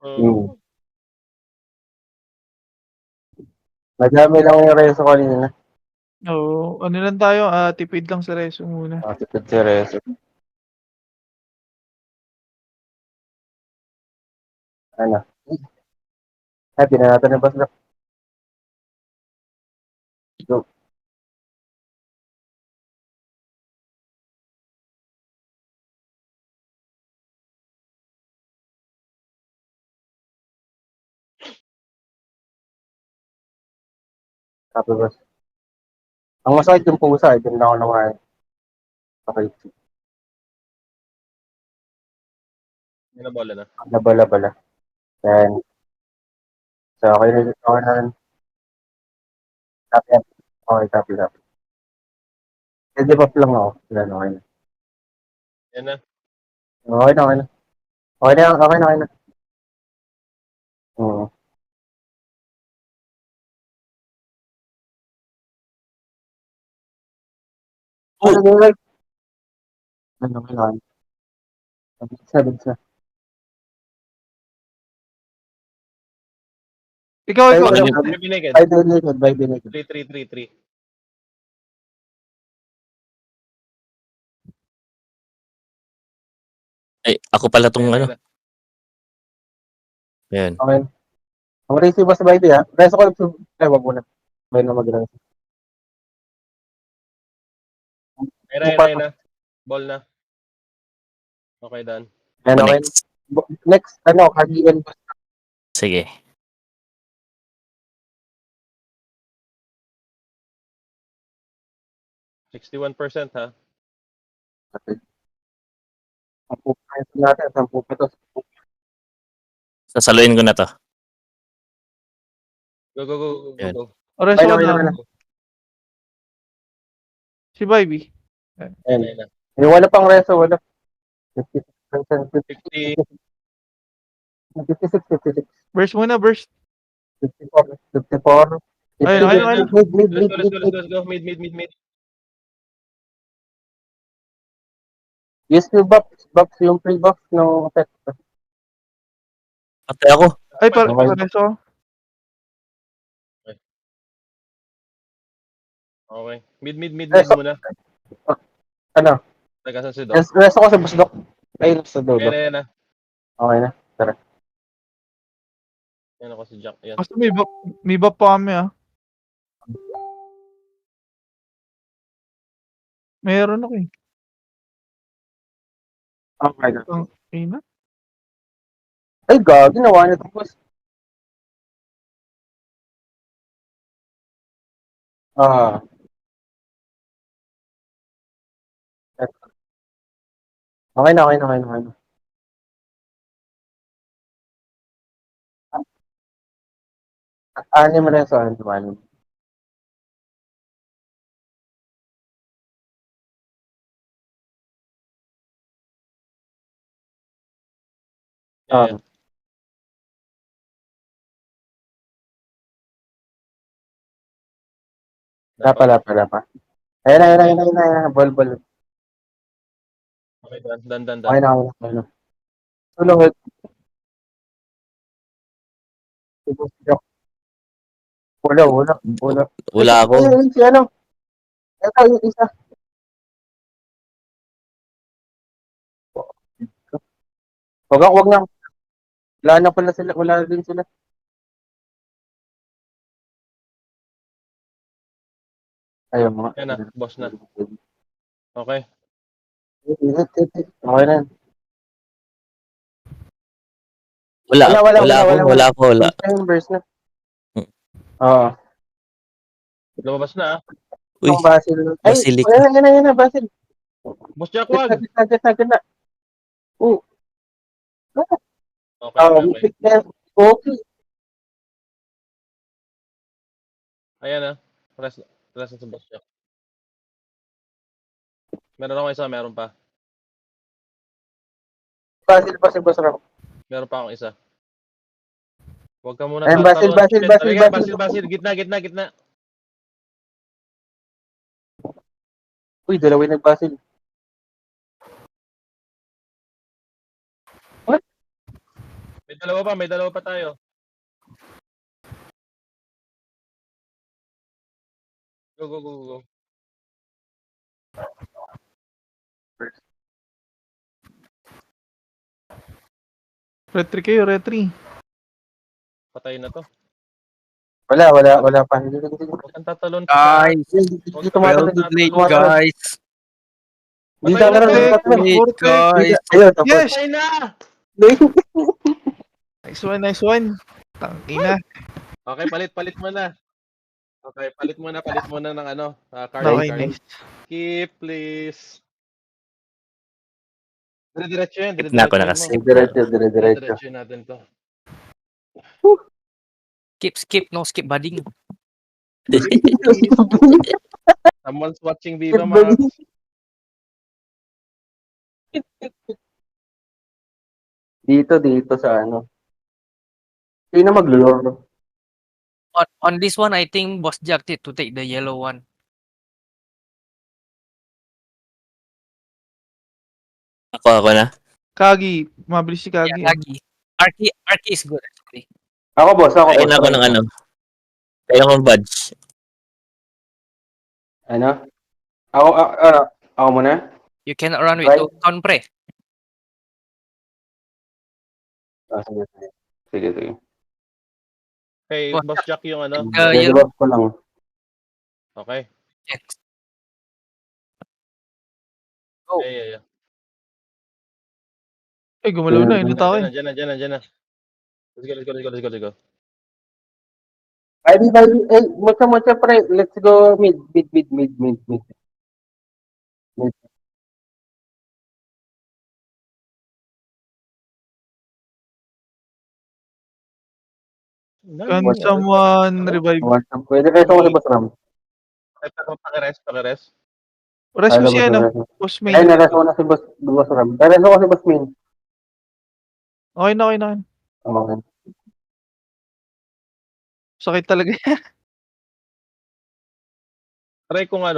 Hmm. Madami lang yung reso kanina. Oo, ano lang tayo, tipid lang sa reso muna. Tipid si reso. Ano? Ay, pinanatan na ba sila? Go. Copy boss. Ang masakit yung pusa, eh. Doon lang ako naman. Okay. May nabola na. Nabala-bala. Yan. So, okay na rin. Copy. Okay, copy. Pwede pa lang ako. Yan, okay na. Yan na. Okay na. Okay na. Oo. Ano na like? Ano kailangan? Sabit sa. Ikaw, Ay, ano? May binigay. By the naked. 3. Ay, ako pala tong Ayan, ano. ayan na. Yan. Okay. Ang race ba sa by the ha? Reso ko lang sa. Ay, wag mo na. May na mag-reso. Ayan na. Ball na. Okay, done. Yan, okay. Next. Next, Cardigan. Sige. %61% ha. Okay. 10 natin, 10 pesos. Sasaluin ko na to. Go. Yan. Reso Ayun, ko okay na. na. Si Bybee. Ayan. Ayan na. Yung wala pang reso, wala. 56%. 60. 56. Burst muna, burst. 54. Ayun, ayun. Let's go. Mid. Use yung buff, yung free buff ng effect. Patay ako. Ay, Okay. reso. Okay. Mid Reso. muna. Ano? Taga sa si Doc. Reso ko sa busdok. Ay, sa dulo. Ayan na. Okay na. Tara. Ayan ako si Jack. Ayan. Basta may buff pa kami, Meron ako, eh. Okay na. Okay na. Ay, gagi. Nawa na tapos. Okay na. Anim reso. Anim. Ayan. Lapa. Ayan na. Ball. Okay, done. Okay na. Tulong. Wala. Wala ako. Ay, si ano? Ito yung isa. Wag na. Wala na pala sila. Wala din sila. Ayun mga. Ayan na. Boss na. Okay. Okay na. Wala ako. Burst na. Hmm. Oo. Lumabas na. Uy, Ang Basil. Ay, Basilica. yan na, Basil. Boss Jack, wag. Gitna. Oo. Okay. Okay. Ayan na. Rest na sa Boss Jack. Meron ako isa, meron pa. Basil, boss Ram. Meron pa akong isa. Huwag ka muna Ayun, Basil. Basil. Gitna. Uy, dalawin nag-Basil. What? May dalawa pa tayo. Go. Retry kayo, retry. Patay na to. Wala pa. Hindi. Huwag kang tatalon. Guys, Hindi tumatalon. well played, Tumatalon. guys. Hindi Patay na, tatalon. Tek. Tatalon. Wait, guys. Ayun, tapos. Yes! Patay na! Nice one. Tangina. Okay, palit mo na. Okay, palit mo na ng ano, card. Okay, card. nice. Keep, please. Dire-diretso yan. Na ako na kasi. Diretso. Dire-diretso natin to. Skip, no skip budding. Someone's watching Viva Max. Dito sa ano. Sino maglulor? On this one, I think Boss Jack did to take the yellow one. Ako na. Kagi. Mabilis si Kagi. Yeah, lagi. Arky is good actually. Ako boss. Kaya na ako ng ano. Kaya akong badge. Ano? Ako muna? You cannot run with Right. two count pre. Sige. Okay, Boss Jack yung ano. Yellow. Develop ko lang. Okay. Yes. Go. Yeah. Ay, gumalaw na. Ilan tayo? Diyan na. Let's go. Ay, mucha pre. Let's go mid. Can someone revive? Pwede kayo sa boss Ram. Pakires. Rest mo si Ay, ano? Boss Ay, main. nareso na si boss Ram. Nareso ko si boss Min. Okay na. Okay. Sakit talaga. Try kung ano.